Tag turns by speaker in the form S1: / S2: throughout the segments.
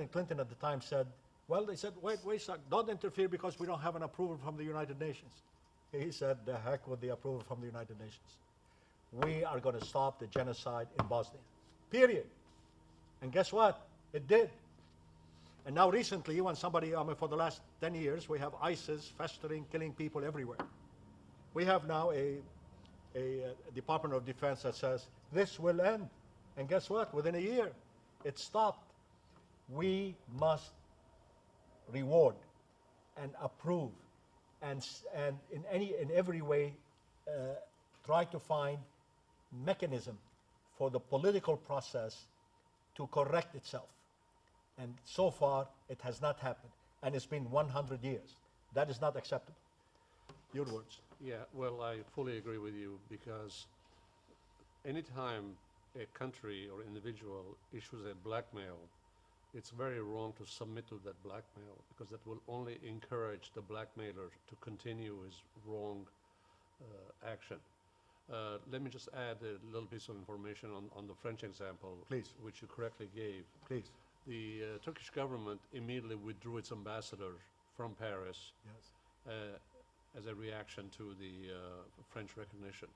S1: President Clinton at the time said, well, they said, wait, don't interfere because we don't have an approval from the United Nations. He said, the heck with the approval from the United Nations. We are going to stop the genocide in Bosnia, period. And guess what? It did. And now recently, when somebody, for the last 10 years, we have ISIS festering, killing people everywhere. We have now a Department of Defense that says, this will end. And guess what? Within a year, it stopped. We must reward and approve and in every way try to find mechanism for the political process to correct itself. And so far, it has not happened. And it's been 100 years. That is not acceptable. Your words.
S2: Yeah, well, I fully agree with you, because anytime a country or individual issues a blackmail, it's very wrong to submit to that blackmail, because that will only encourage the blackmailer to continue his wrong action. Let me just add a little piece of information on the French example,
S1: please,
S2: which you correctly gave.
S1: Please.
S2: The Turkish government immediately withdrew its ambassador from Paris,
S1: yes,
S2: as a reaction to the French recognition.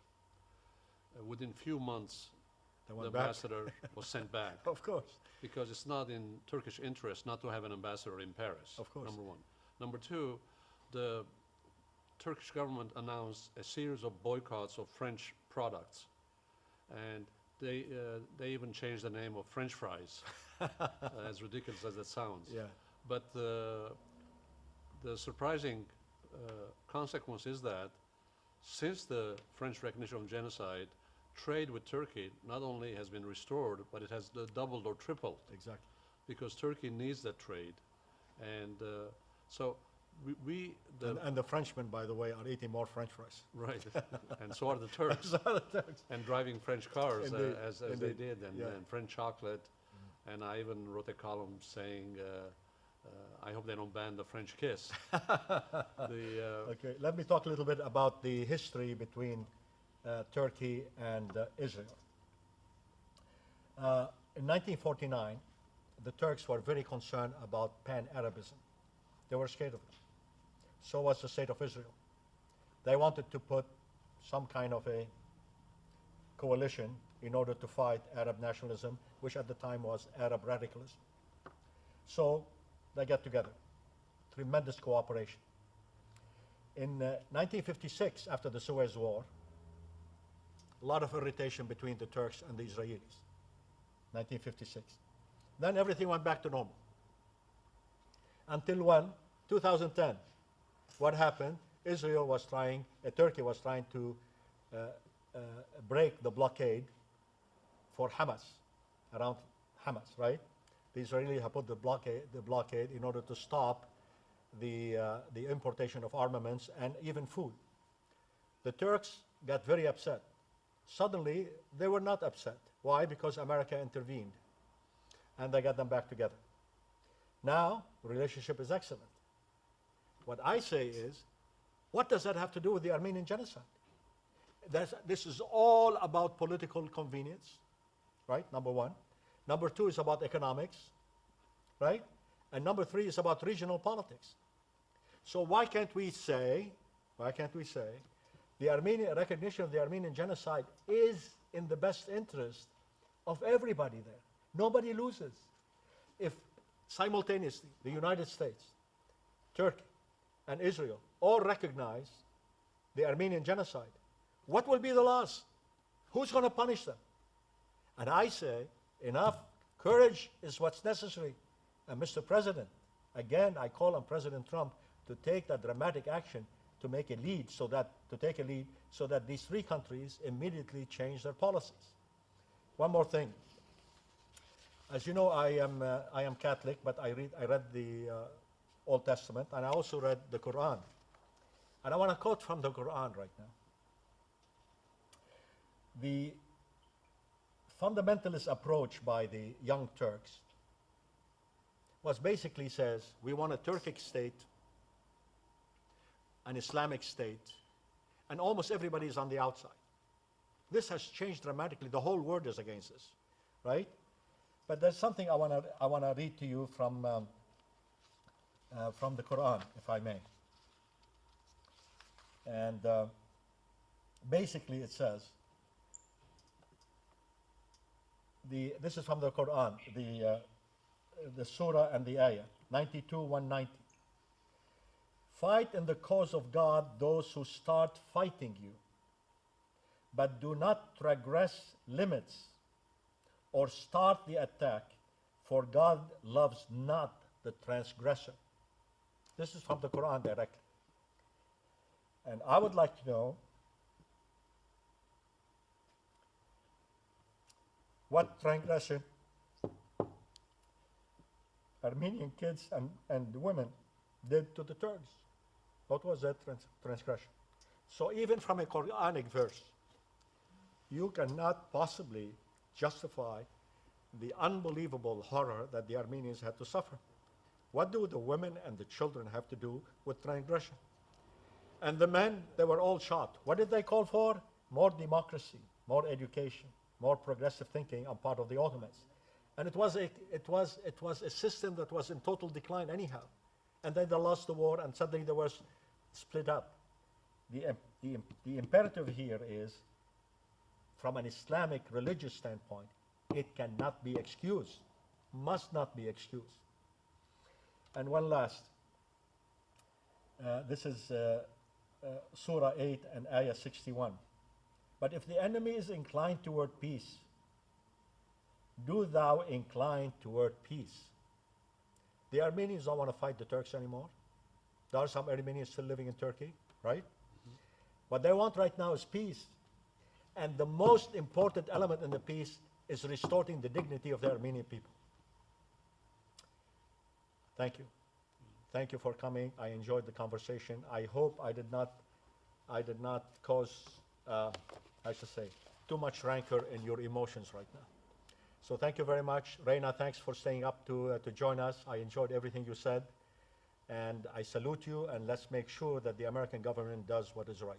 S2: Within few months, the ambassador was sent back.
S1: Of course.
S2: Because it's not in Turkish interest not to have an ambassador in Paris.
S1: Of course.
S2: Number one. Number two, the Turkish government announced a series of boycotts of French products, and they even changed the name of French fries, as ridiculous as that sounds.
S1: Yeah.
S2: But the surprising consequence is that since the French recognition of genocide, trade with Turkey not only has been restored, but it has doubled or tripled.
S1: Exactly.
S2: Because Turkey needs that trade. And so
S1: and the Frenchmen, by the way, are eating more French fries.
S2: Right. And so are the Turks.
S1: So are the Turks.
S2: And driving French cars as they did, and,
S1: yeah,
S2: and French chocolate. And I even wrote a column saying, I hope they don't ban the French kiss.
S1: Okay, let me talk a little bit about the history between Turkey and Israel. In 1949, the Turks were very concerned about pan-Arabism. They were scared of it. So was the state of Israel. They wanted to put some kind of a coalition in order to fight Arab nationalism, which at the time was Arab radicalism. So they got together. Tremendous cooperation. In 1956, after the Suez War, a lot of irritation between the Turks and the Israelis. 1956. Then everything went back to normal. Until when? 2010. What happened? Turkey was trying to break the blockade for Hamas, around Hamas, right? The Israelis have put the blockade in order to stop the importation of armaments and even food. The Turks got very upset. Suddenly, they were not upset. Why? Because America intervened, and they got them back together. Now, the relationship is excellent. What I say is, what does that have to do with the Armenian Genocide? This is all about political convenience, right? Number one. Number two is about economics, right? And number three is about regional politics. So why can't we say, the recognition of the Armenian Genocide is in the best interest of everybody there. Nobody loses. If simultaneously the United States, Turkey, and Israel all recognize the Armenian Genocide, what will be the loss? Who's going to punish them? And I say, enough. Courage is what's necessary. And Mr. President, again, I call on President Trump to take that dramatic action to make a lead, so that these three countries immediately change their policies. One more thing. As you know, I am Catholic, but I read the Old Testament, and I also read the Quran. And I want to quote from the Quran right now. The fundamentalist approach by the young Turks was basically says, we want a Turkic state, an Islamic state, and almost everybody is on the outside. This has changed dramatically. The whole world is against this, right? But there's something I want to read to you from the Quran, if I may. And basically it says, this is from the Quran, the surah and the ayah, 92, 190. Fight in the cause of God those who start fighting you, but do not transgress limits or start the attack, for God loves not the transgressor. This is from the Quran directly. And I would like to know what transgression Armenian kids and women did to the Turks. What was that transgression? So even from a Quranic verse, you cannot possibly justify the unbelievable horror that the Armenians had to suffer. What do the women and the children have to do with transgression? And the men, they were all shot. What did they call for? More democracy, more education, more progressive thinking on part of the Ottomans. And it was a system that was in total decline anyhow. And then they lost the war, and suddenly they were split up. The imperative here is, from an Islamic religious standpoint, it cannot be excused, must not be excused. And one last, this is Surah 8 and Ayah 61. But if the enemy is inclined toward peace, do thou incline toward peace. The Armenians don't want to fight the Turks anymore. There are some Armenians still living in Turkey, right? Mm-hmm. What they want right now is peace. And the most important element in the peace is restoring the dignity of the Armenian people. Thank you. Thank you for coming. I enjoyed the conversation. I hope I did not cause, I should say, too much rancor in your emotions right now. So thank you very much. Reina, thanks for staying up to join us. I enjoyed everything you said. And I salute you, and let's make sure that the American government does what is right.